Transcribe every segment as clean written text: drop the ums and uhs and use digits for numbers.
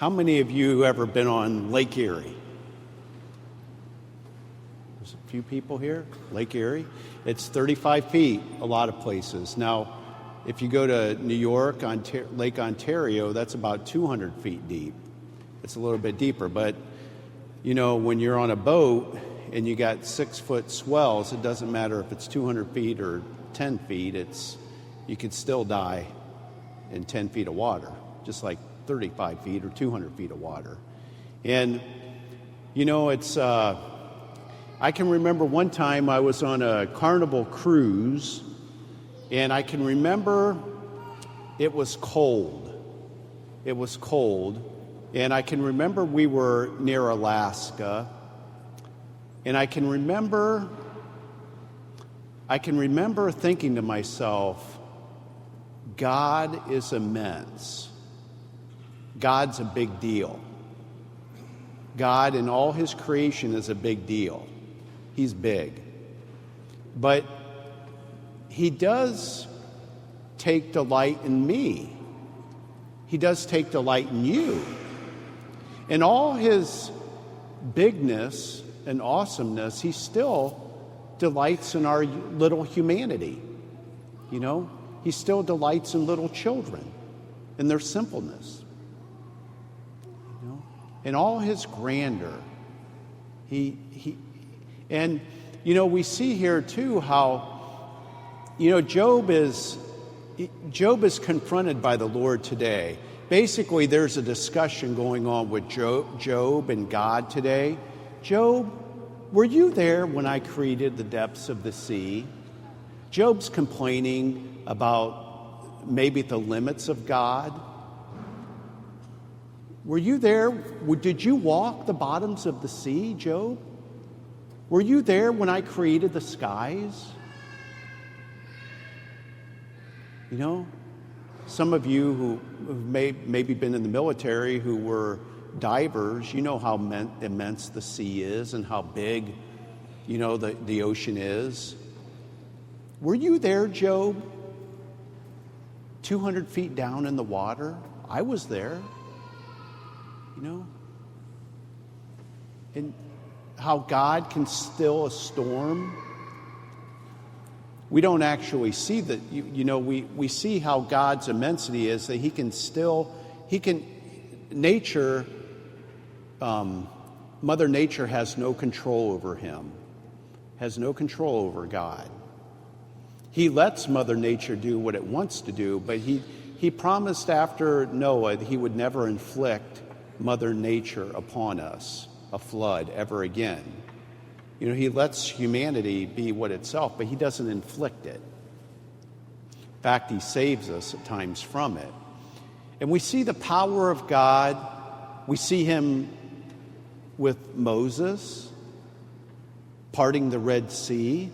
How many of you ever been on Lake Erie? There's a few people here. Lake Erie. It's 35 feet a lot of places. Now, if you go to New York, Lake Ontario, that's about 200 feet deep. It's a little bit deeper, but you know, when you're on a boat and you got 6-foot swells, it doesn't matter if it's 200 feet or 10 feet, you could still die in 10 feet of water, just like 35 feet or 200 feet of water. And, you know, I can remember one time I was on a Carnival cruise, and I can remember it was cold. It was cold. And I can remember we were near Alaska, and I can remember thinking to myself, God is immense. God's a big deal. God in all his creation is a big deal. He's big. But he does take delight in me. He does take delight in you. In all his bigness and awesomeness, he still delights in our little humanity. You know, he still delights in little children and their simpleness. You know, in all his grandeur, and you know, we see here too how, you know, Job is confronted by the Lord today. Basically, there's a discussion going on with Job and God today. Job, were you there when I created the depths of the sea? Job's complaining about maybe the limits of God. Were you there? Did you walk the bottoms of the sea, Job? Were you there when I created the skies? You know, some of you who have maybe been in the military who were divers, you know how immense the sea is and how big, you know, the ocean is. Were you there, Job? 200 feet down in the water? I was there. You know? And how God can still a storm. We don't actually see that, you know, we see how God's immensity is, that nature, Mother Nature has no control over him, has no control over God. He lets Mother Nature do what it wants to do, but he promised after Noah that he would never inflict Mother Nature upon us, a flood, ever again. You know, he lets humanity be what itself, but he doesn't inflict it. In fact, he saves us at times from it. And we see the power of God. We see him with Moses parting the Red Sea.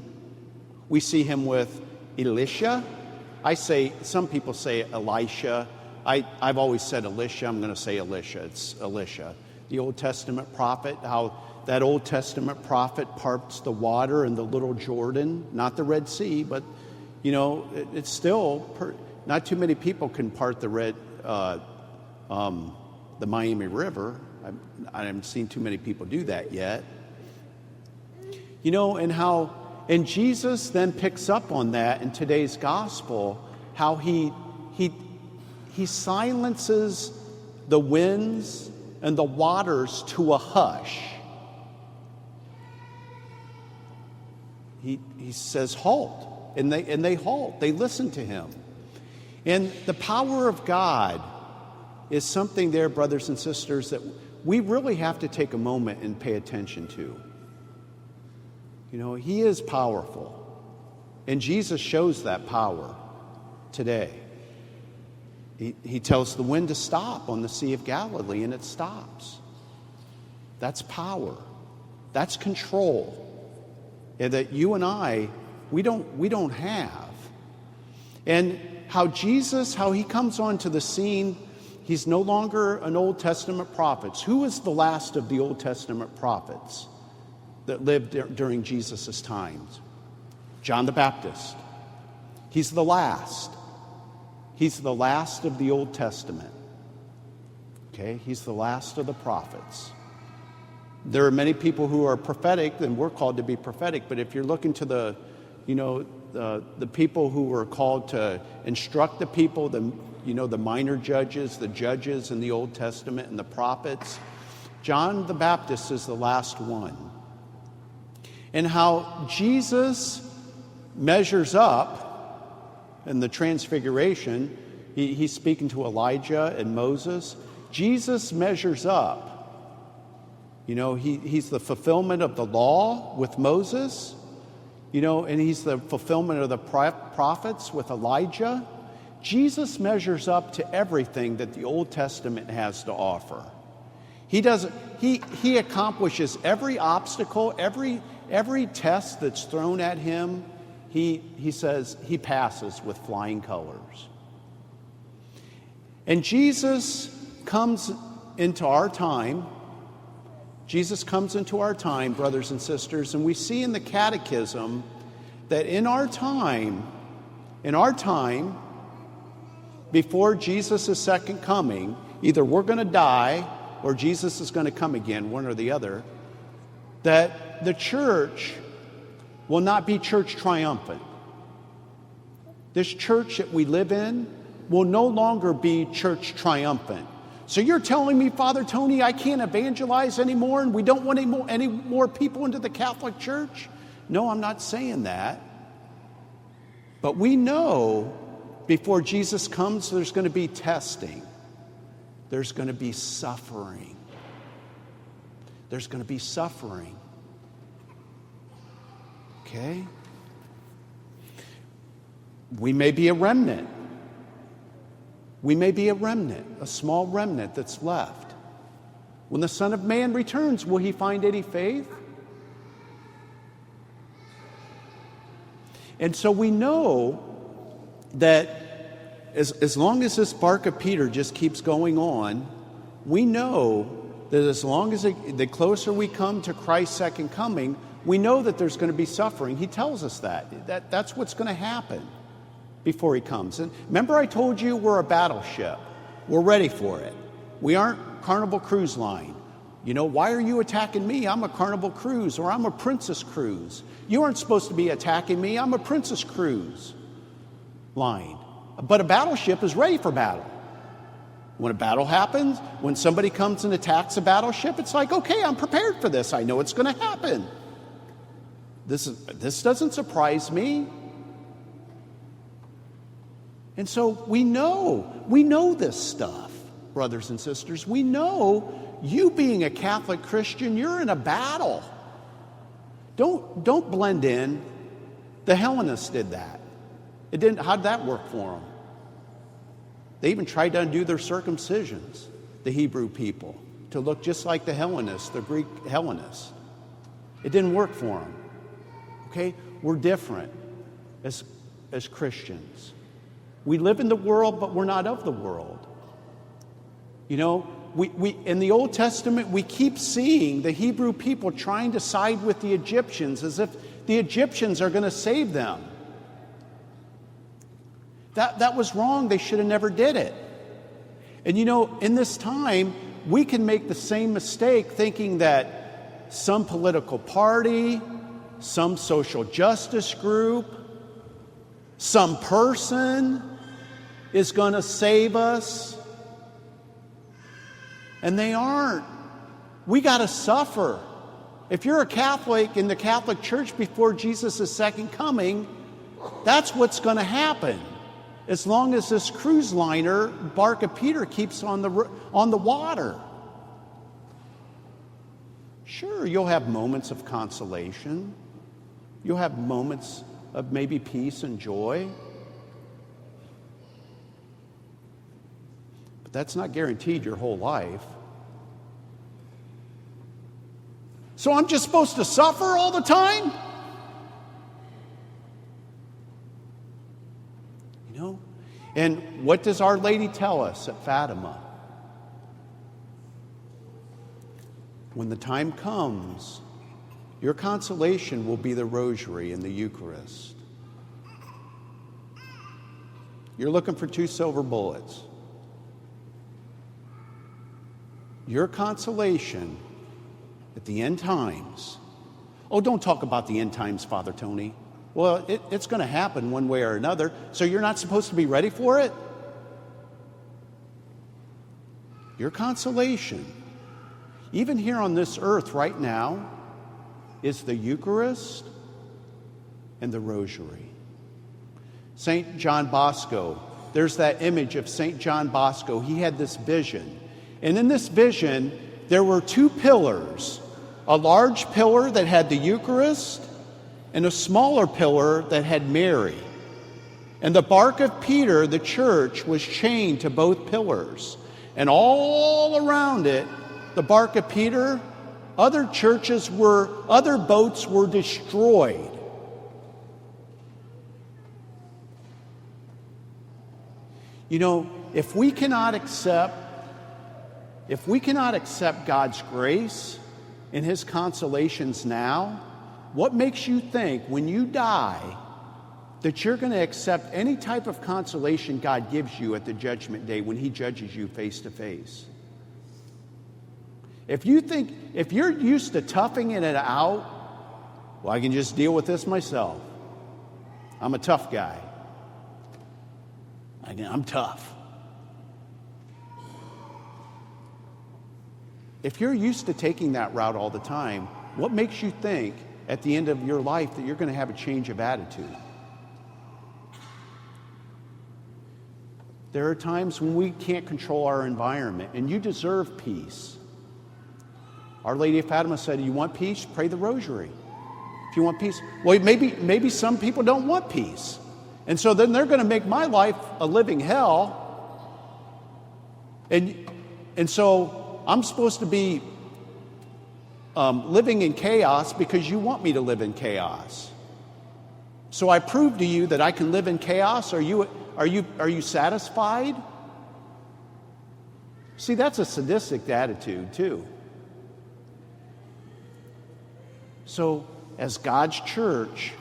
We see him with Elisha. Some people say Elisha. I've always said Elisha. I'm going to say Elisha. It's Elisha. The Old Testament prophet, how that Old Testament prophet parts the water in the little Jordan, not the Red Sea, but, you know, it's still, not too many people can part the Miami River. I haven't seen too many people do that yet. You know, and Jesus then picks up on that in today's gospel, how he silences the winds and the waters to a hush. He says, halt. And they halt. They listen to him. And the power of God is something there, brothers and sisters, that we really have to take a moment and pay attention to. You know, he is powerful. And Jesus shows that power today. He tells the wind to stop on the Sea of Galilee, and it stops. That's power. That's control. And that you and I, we don't have. And how he comes onto the scene, he's no longer an Old Testament prophet. Who is the last of the Old Testament prophets that lived during Jesus' times? John the Baptist. He's the last. He's the last of the Old Testament. Okay, he's the last of the prophets. There are many people who are prophetic, and we're called to be prophetic, but if you're looking to the people who were called to instruct the people, the minor judges, the judges in the Old Testament, and the prophets, John the Baptist is the last one. And how Jesus measures up in the Transfiguration, he's speaking to Elijah and Moses. Jesus measures up. He's the fulfillment of the law with Moses, and he's the fulfillment of the prophets with Elijah. Jesus measures up to everything that the Old Testament has to offer. He accomplishes every obstacle, every test that's thrown at him. He says he passes with flying colors. And Jesus comes into our time. Jesus comes into our time, brothers and sisters, and we see in the Catechism that in our time, before Jesus' second coming, either we're going to die or Jesus is going to come again, one or the other, that the church will not be church triumphant. This church that we live in will no longer be church triumphant. So you're telling me, Father Tony, I can't evangelize anymore and we don't want any more people into the Catholic Church? No, I'm not saying that. But we know before Jesus comes, there's going to be testing. There's going to be suffering. There's going to be suffering. Okay? We may be a remnant. We may be a remnant, a small remnant that's left. When the Son of Man returns, will he find any faith? And so we know that as long as this bark of Peter just keeps going on, we know that as long as the closer we come to Christ's second coming, we know that there's going to be suffering. He tells us that's what's going to happen before he comes. And remember I told you we're a battleship. We're ready for it. We aren't Carnival Cruise Line. Why are you attacking me? I'm a Carnival Cruise, or I'm a Princess Cruise. You aren't supposed to be attacking me. I'm a Princess Cruise line. But a battleship is ready for battle. When a battle happens, when somebody comes and attacks a battleship, it's like, okay, I'm prepared for this. I know it's going to happen. This doesn't surprise me. And so we know this stuff, brothers and sisters. We know you being a Catholic Christian, you're in a battle. Don't blend in. The Hellenists did that. How'd that work for them? They even tried to undo their circumcisions, the Hebrew people, to look just like the Hellenists, the Greek Hellenists. It didn't work for them. Okay? We're different as Christians. We live in the world, but we're not of the world. We in the Old Testament, we keep seeing the Hebrew people trying to side with the Egyptians as if the Egyptians are going to save them. That was wrong. They should have never did it. And in this time, we can make the same mistake thinking that some political party, some social justice group, some person is going to save us. And they aren't. We got to suffer. If you're a Catholic in the Catholic Church before Jesus' second coming, that's what's going to happen. As long as this cruise liner, bark of Peter, keeps on the water. Sure, you'll have moments of consolation. You'll have moments of maybe peace and joy. But that's not guaranteed your whole life. So I'm just supposed to suffer all the time? And what does Our Lady tell us at Fatima? When the time comes, your consolation will be the rosary and the Eucharist. You're looking for 2 silver bullets. Your consolation at the end times. Oh, don't talk about the end times, Father Tony. Well, it's going to happen one way or another, so you're not supposed to be ready for it? Your consolation, even here on this earth right now, is the Eucharist and the Rosary. St. John Bosco, there's that image of St. John Bosco. He had this vision. And in this vision, there were two pillars, a large pillar that had the Eucharist and a smaller pillar that had Mary. And the bark of Peter, the church, was chained to both pillars. And all around it, the bark of Peter, other boats were destroyed. You know, if we cannot accept God's grace and His consolations now, what makes you think when you die that you're going to accept any type of consolation God gives you at the judgment day when He judges you face to face? If you're used to toughing it out, well, I can just deal with this myself. I'm a tough guy. I'm tough. If you're used to taking that route all the time, what makes you think at the end of your life that you're going to have a change of attitude? There are times when we can't control our environment, and you deserve peace. Our Lady of Fatima said, you want peace? Pray the Rosary. If you want peace. Well, maybe some people don't want peace. And so then they're going to make my life a living hell. And so I'm supposed to be living in chaos because you want me to live in chaos. So I prove to you that I can live in chaos. Are you satisfied? See, that's a sadistic attitude too. So as God's church,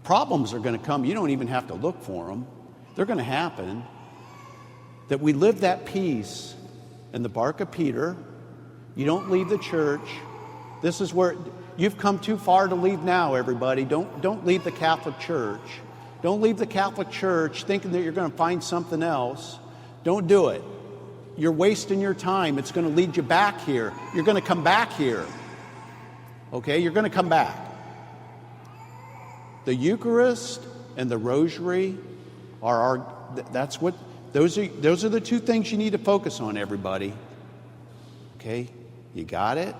problems are going to come. You don't even have to look for them. They're going to happen. That we live that peace in the bark of Peter. You don't leave the church. This is where you've come too far to leave now, everybody. Don't leave the Catholic Church. Don't leave the Catholic Church thinking that you're going to find something else. Don't do it. You're wasting your time. It's going to lead you back here. You're going to come back here. Okay? You're going to come back. The Eucharist and the Rosary are those are the two things you need to focus on, everybody. Okay? You got it?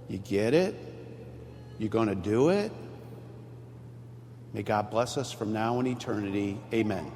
You get it? You're going to do it? May God bless us from now and eternity. Amen.